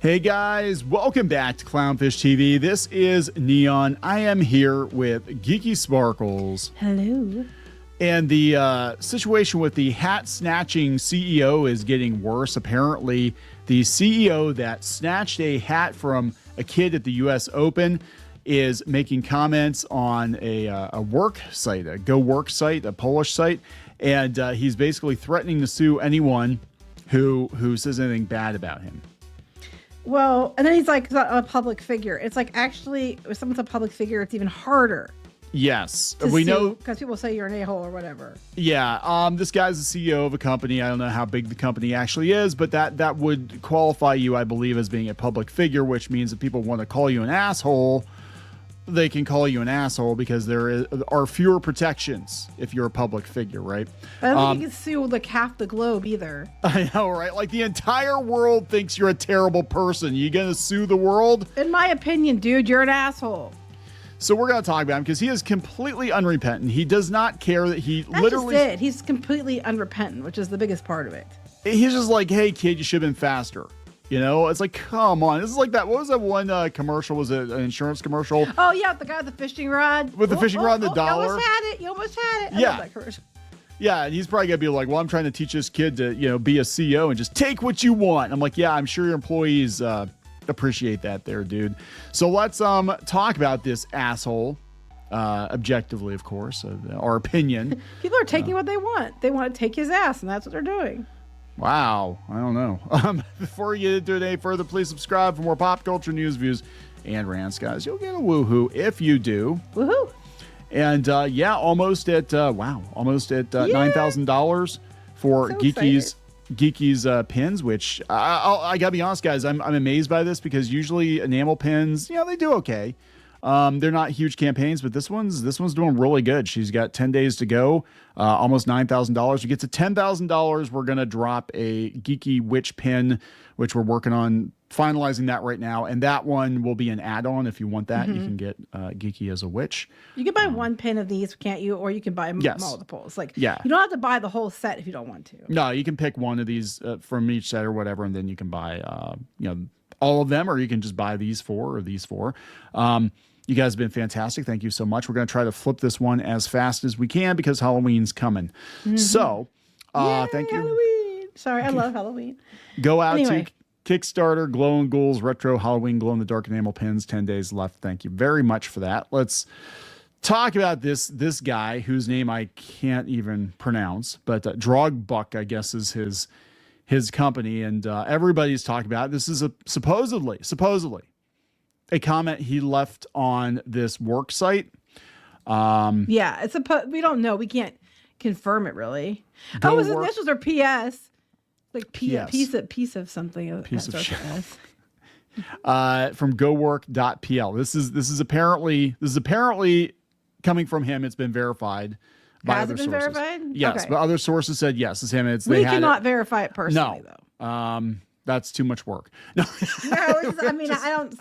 Hey guys, welcome back to Clownfish TV. This is Kneon. I am here with Geeky Sparkles. Hello. And the situation with the hat snatching CEO is getting worse. Apparently, the CEO that snatched a hat from a kid at the U.S. Open is making comments on a work site, a Go Work site, a Polish site, and he's basically threatening to sue anyone who says anything bad about him. Well, and then he's like a public figure. It's like actually, if someone's a public figure, it's even harder. Yes, we know because people say you're an a-hole or whatever. Yeah, this guy's the CEO of a company. I don't know how big the company actually is, but that would qualify you, I believe, as being a public figure, which means if people want to call you an asshole, they can call you an asshole because there are fewer protections if you're a public figure, right? I don't think you can sue like half the globe either. I know, right? Like the entire world thinks you're a terrible person. You gonna sue the world? In my opinion, dude, you're an asshole. So we're going to talk about him because he is completely unrepentant. He does not care that he That's literally... just it. He's completely unrepentant, which is the biggest part of it. He's just like, hey, kid, you should have been faster. You know, it's like, come on. This is like that. What was that one commercial? Was it an insurance commercial? Oh, yeah, the guy with the fishing rod. With the fishing rod and the dollar. You almost had it. You almost had it. I Yeah. love that commercial. Yeah, and he's probably going to be like, well, I'm trying to teach this kid to, be a CEO and just take what you want. I'm like, yeah, I'm sure your employees appreciate that there, dude. So let's talk about this asshole. Objectively, of course, our opinion. People are taking what they want. They want to take his ass, and that's what they're doing. Wow. I don't know. Before we get into it any further, please subscribe for more pop culture news, views, and rants, guys. You'll get a woohoo if you do. Woohoo. And almost at $9,000 for So Geeky's pins, which I gotta be honest, guys, I'm amazed by this because usually enamel pins, they do okay. They're not huge campaigns, but this one's doing really good. She's got 10 days to go, almost $9,000. To get to $10,000, we're going to drop a Geeky Witch pin, which we're working on finalizing that right now. And that one will be an add-on. If you want that, you can get Geeky as a witch. You can buy one pin of these, can't you? Or you can buy multiples. You don't have to buy the whole set if you don't want to. No, you can pick one of these from each set or whatever, and then you can buy, all of them, or you can just buy these four or these four. You guys have been fantastic. Thank you so much. We're going to try to flip this one as fast as we can because Halloween's coming. So, thank you. Halloween. Sorry, I love Halloween. Go out to Kickstarter, Glow and Ghouls, Retro Halloween Glow in the Dark Enamel Pins. 10 days left. Thank you very much for that. Let's talk about this guy whose name I can't even pronounce, but Drogbuck, I guess, is his company, and everybody's talking about it. This is supposedly a comment he left on this work site. It's we don't know. We can't confirm it really. This was their PS, like PS. piece of something. Piece of shit. From gowork.pl. This is apparently coming from him. It's been verified by other sources. Has it been verified? Yes, okay. But other sources said yes, it's him. We cannot verify it personally, though. That's too much work. No,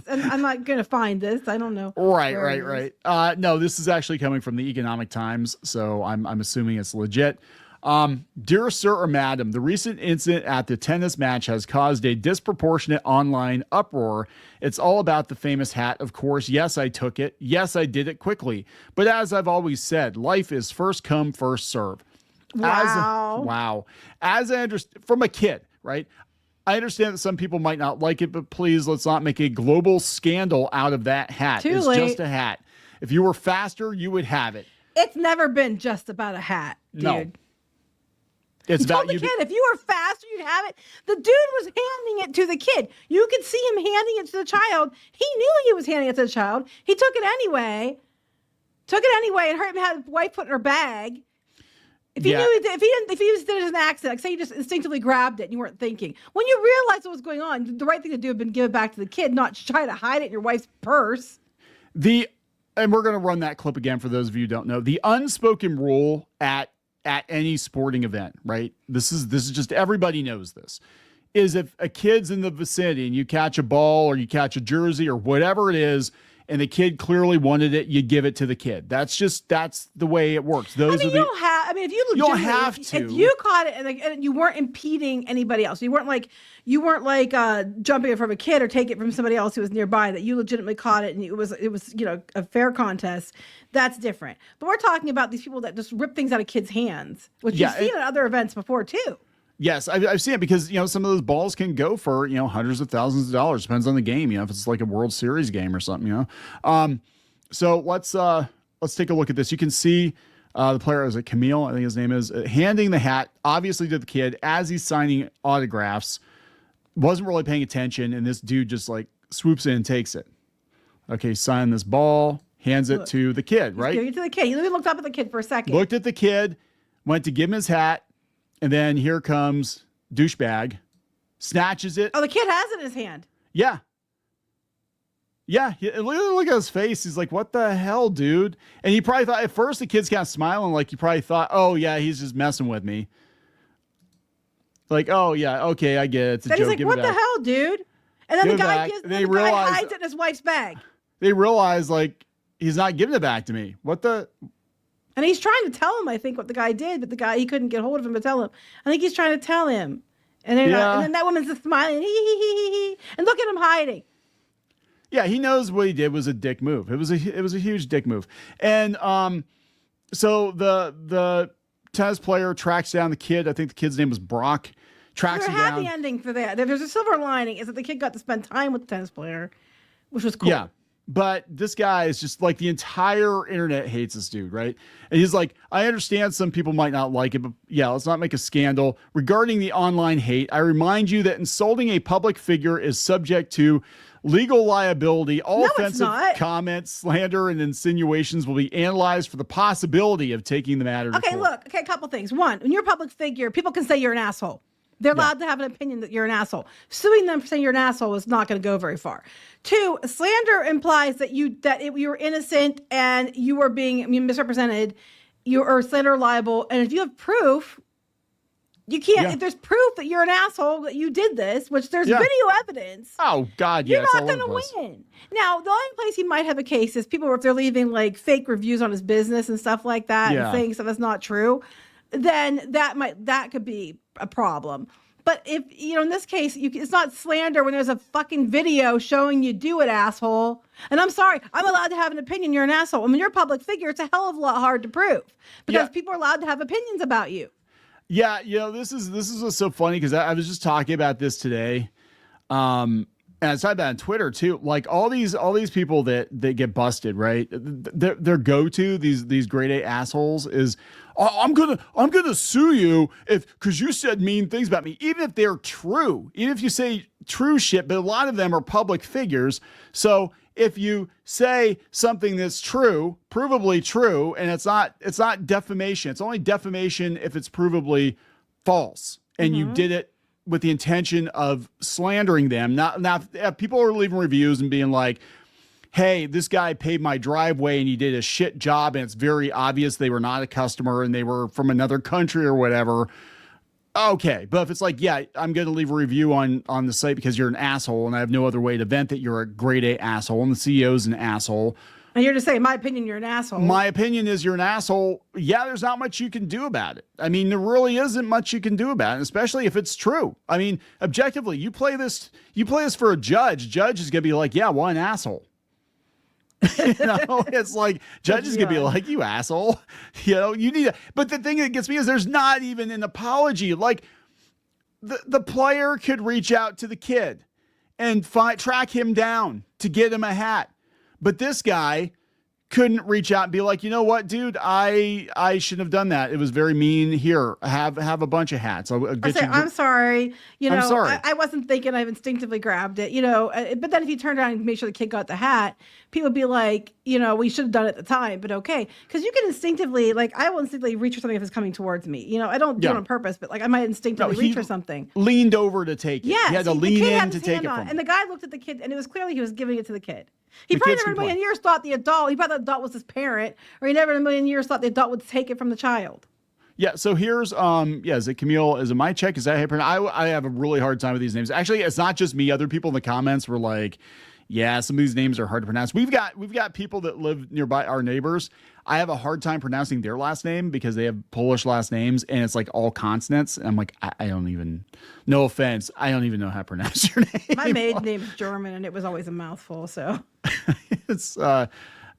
I'm not going to find this. I don't know. Right. No, this is actually coming from the Economic Times, so I'm assuming it's legit. Dear Sir or Madam, the recent incident at the tennis match has caused a disproportionate online uproar. It's all about the famous hat, of course. Yes, I took it. Yes, I did it quickly. But as I've always said, life is first come, first serve. Wow. As I understand, from a kid, right? I understand that some people might not like it, but please, let's not make a global scandal out of that hat. It's just a hat. If you were faster, you would have it. It's never been just about a hat, dude. No. It's about the kid. If you were faster, you'd have it. The dude was handing it to the kid. You could see him handing it to the child. He knew he was handing it to the child. He took it anyway. And hurt him. Had his wife put in her bag. If he knew, if he did it as an accident, like say you just instinctively grabbed it and you weren't thinking. When you realized what was going on, the right thing to do would have been give it back to the kid, not try to hide it in your wife's purse. And we're going to run that clip again for those of you who don't know. The unspoken rule at any sporting event, right? This is just, everybody knows this, is if a kid's in the vicinity and you catch a ball or you catch a jersey or whatever it is, and the kid clearly wanted it, you give it to the kid. That's the way it works. Those I mean, are you don't have. I mean, if you don't have to. if you caught it and you weren't impeding anybody else, you weren't like jumping it from a kid or take it from somebody else who was nearby. That you legitimately caught it and it was a fair contest. That's different. But we're talking about these people that just rip things out of kids' hands, which you've seen at other events before too. Yes, I've seen it because, some of those balls can go for, hundreds of thousands of dollars. Depends on the game, if it's like a World Series game or something, So let's take a look at this. You can see the player, is it Kamil? I think his name is, handing the hat, obviously to the kid as he's signing autographs. Wasn't really paying attention, and this dude just like swoops in and takes it. Okay, sign this ball, hands it to the kid, right? Give it to the kid. He looked up at the kid for a second. Looked at the kid, went to give him his hat. And then here comes douchebag, snatches it. Oh, the kid has it in his hand. Yeah. Yeah. Look at his face. He's like, what the hell, dude? And he probably thought, at first the kid's kind of smiling, like he probably thought, oh, yeah, he's just messing with me. Like, oh, yeah, okay, I get it. It's a then joke. He's like, what the hell, dude? And then the guy hides it in his wife's bag. They realize, like, he's not giving it back to me. What the... And he's trying to tell him, I think, what the guy did, but the guy, he couldn't get hold of him to tell him. I think he's trying to tell him. And then, and then that woman's just smiling, hee. And look at him hiding. Yeah, he knows what he did was a dick move. It was a huge dick move. And so the tennis player tracks down the kid. I think the kid's name was Brock. Tracks him down. There's a happy ending for that. There's a silver lining is that the kid got to spend time with the tennis player, which was cool. Yeah. But this guy is just like, the entire internet hates this dude, right? And he's like, I understand some people might not like it, but yeah, let's not make a scandal. Regarding the online hate, I remind you that insulting a public figure is subject to legal liability. All offensive comments, slander, and insinuations will be analyzed for the possibility of taking the matter to court. A couple things. One, when you're a public figure, people can say you're an asshole. They're allowed to have an opinion that you're an asshole. Suing them for saying you're an asshole is not going to go very far. Two, slander implies that you were innocent and you were being misrepresented. You are slander liable, and if you have proof, you can't. Yeah. If there's proof that you're an asshole, that you did this, which there's video evidence. Oh God, you're not going to win. Now, the only place he might have a case is people if they're leaving like fake reviews on his business and stuff like that, and saying stuff that's not true. Then that could be a problem. But if, in this case, it's not slander when there's a fucking video showing you do it, asshole. And I'm sorry, I'm allowed to have an opinion you're an asshole. And when you're a public figure, it's a hell of a lot hard to prove because people are allowed to have opinions about you. Yeah, this is what's so funny because I was just talking about this today. And I saw that on Twitter too. Like all these people that get busted, right? Their go-to, these grade A assholes is, I'm gonna sue you because you said mean things about me, even if they're true, even if you say true shit. But a lot of them are public figures, so if you say something that's true, provably true, and it's not defamation. It's only defamation if it's provably false, and you did it with the intention of slandering them. Now, people are leaving reviews and being like, hey, this guy paved my driveway and he did a shit job and it's very obvious they were not a customer and they were from another country or whatever. Okay, but if it's like, yeah, I'm going to leave a review on the site because you're an asshole and I have no other way to vent that you're a grade A asshole and the CEO's an asshole. And you're just saying, my opinion, you're an asshole. My opinion is you're an asshole. Yeah, there's not much you can do about it. I mean, there really isn't much you can do about it, especially if it's true. I mean, objectively, you play this for a judge. Judge is going to be like, yeah, well, an asshole. It's like judge is going to be like, you asshole. You need to. But the thing that gets me is there's not even an apology. Like the player could reach out to the kid and track him down to get him a hat. But this guy couldn't reach out and be like, you know what, dude, I shouldn't have done that. It was very mean. Here, have a bunch of hats. I'm sorry. I'm sorry. I wasn't thinking. I instinctively grabbed it. But then if you turned around and made sure the kid got the hat, people would be like, we should have done it at the time. But okay, because you can instinctively, like, I will instinctively reach for something if it's coming towards me. I don't do it on purpose, but like I might instinctively reach for something. Leaned over to take it. Yeah, he had to lean in to take it from him. And the guy looked at the kid, and it was clearly he was giving it to the kid. He probably never in a million years thought he thought the adult was his parent, or he never in a million years thought the adult would take it from the child. Yeah, so here's is it Kamil? Is it Majchrzak? Is that how you pronounce? I have a really hard time with these names. Actually, it's not just me. Other people in the comments were like, Yeah, some of these names are hard to pronounce. We've got people that live nearby, our neighbors. I have a hard time pronouncing their last name because they have Polish last names and it's like all consonants. And I'm like, I don't even, no offense, I don't even know how to pronounce your name. My maiden name's German and it was always a mouthful. So it's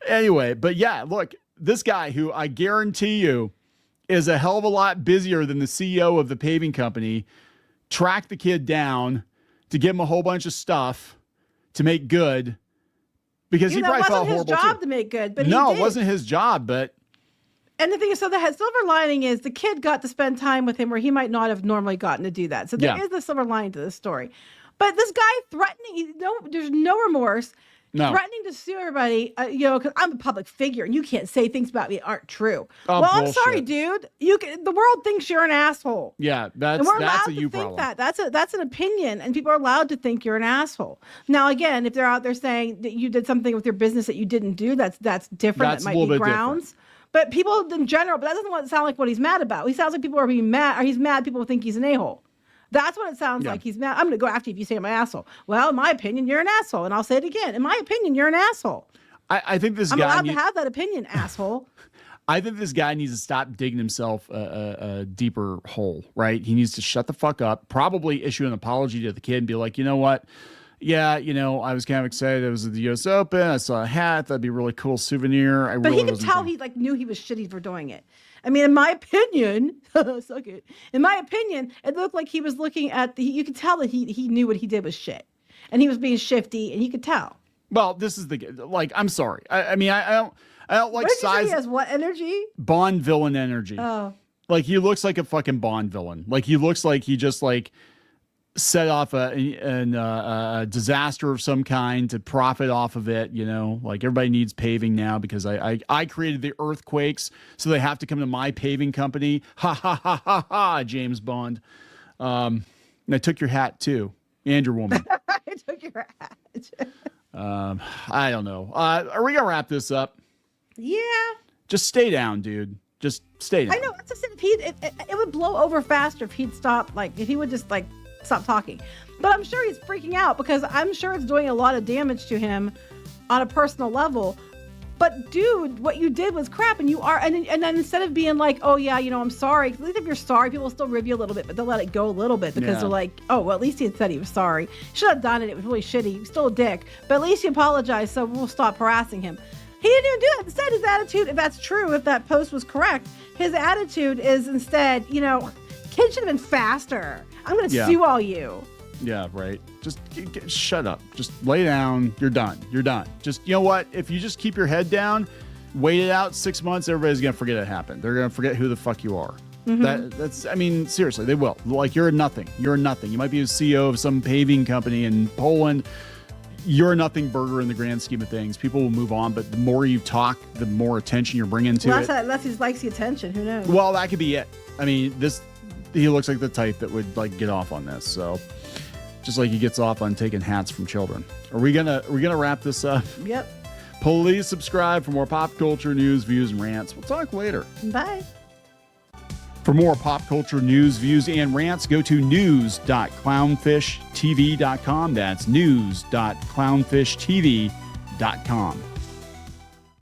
anyway, but yeah, look, this guy who I guarantee you is a hell of a lot busier than the CEO of the paving company tracked the kid down to give him a whole bunch of stuff to make good. Because he probably felt horrible too. It wasn't his job to make good, but no, it wasn't his job. But and the thing is, so the silver lining is the kid got to spend time with him where he might not have normally gotten to do that. So there is the silver lining to this story. But this guy threatening, there's no remorse, threatening to sue everybody. Because I'm a public figure and you can't say things about me that aren't true. Oh, well, bullshit. I'm sorry, dude. The world thinks you're an asshole. Yeah, that's a you problem. That's an opinion, and people are allowed to think you're an asshole. Now, again, if they're out there saying that you did something with your business that you didn't do, that's different. That might be grounds. Different. But people in general, but that doesn't sound like what he's mad about. He sounds like people are being mad, or he's mad people think he's an a-hole. That's what it sounds like. He's mad. I'm going to go after you if you say I'm an asshole. Well, in my opinion, you're an asshole. And I'll say it again. In my opinion, you're an asshole. I think this I'm guy... allowed to have that opinion, asshole. I think this guy needs to stop digging himself a deeper hole, right? He needs to shut the fuck up, probably issue an apology to the kid and be like, you know what? Yeah, I was kind of excited. It was at the U.S. Open. I saw a hat. That'd be a really cool souvenir. But he could tell he knew he was shitty for doing it. I mean, in my opinion, suck it. In my opinion, it looked like he was looking at you could tell that he knew what he did was shit. And he was being shifty, and you could tell. Well, this is I'm sorry. I mean, I don't like what did size. You say he has what energy? Bond villain energy. Oh. Like he looks like a fucking Bond villain. Like he looks like he just set off a disaster of some kind to profit off of it. Like everybody needs paving now because I created the earthquakes, so they have to come to my paving company. Ha ha ha ha ha, James Bond. And I took your hat too, and your woman. I took your hat. I don't know. Are we gonna wrap this up? Yeah. Just stay down, dude. Just stay down. I know. That's just it would blow over faster if he'd stop. If he would just stop talking. But I'm sure he's freaking out because I'm sure it's doing a lot of damage to him on a personal level. But dude, what you did was crap, and then instead of being like, oh yeah, I'm sorry. At least if you're sorry, people will still rib you a little bit, but they'll let it go a little bit because they're like, oh well, at least he had said he was sorry. Should have done it. It was really shitty. He was still a dick, but at least he apologized, so we'll stop harassing him. He didn't even do that. Instead, his attitude, if that's true, if that post was correct, his attitude is instead, kids should have been faster. I'm going to sue all you. Yeah, right. Just shut up. Just lay down. You're done. You're done. Just, you know what? If you just keep your head down, wait it out 6 months, everybody's going to forget it happened. They're going to forget who the fuck you are. Mm-hmm. I mean, seriously, they will. Like, you're a nothing. You're a nothing. You might be a CEO of some paving company in Poland. You're a nothing burger in the grand scheme of things. People will move on, but the more you talk, the more attention you're bringing to it. Unless he likes the attention. Who knows? Well, that could be it. I mean, he looks like the type that would get off on this. So just like he gets off on taking hats from children. Are we gonna wrap this up? Yep. Please subscribe for more pop culture news, views, and rants. We'll talk later. Bye. For more pop culture news, views, and rants, go to news.clownfishtv.com. That's news.clownfishtv.com.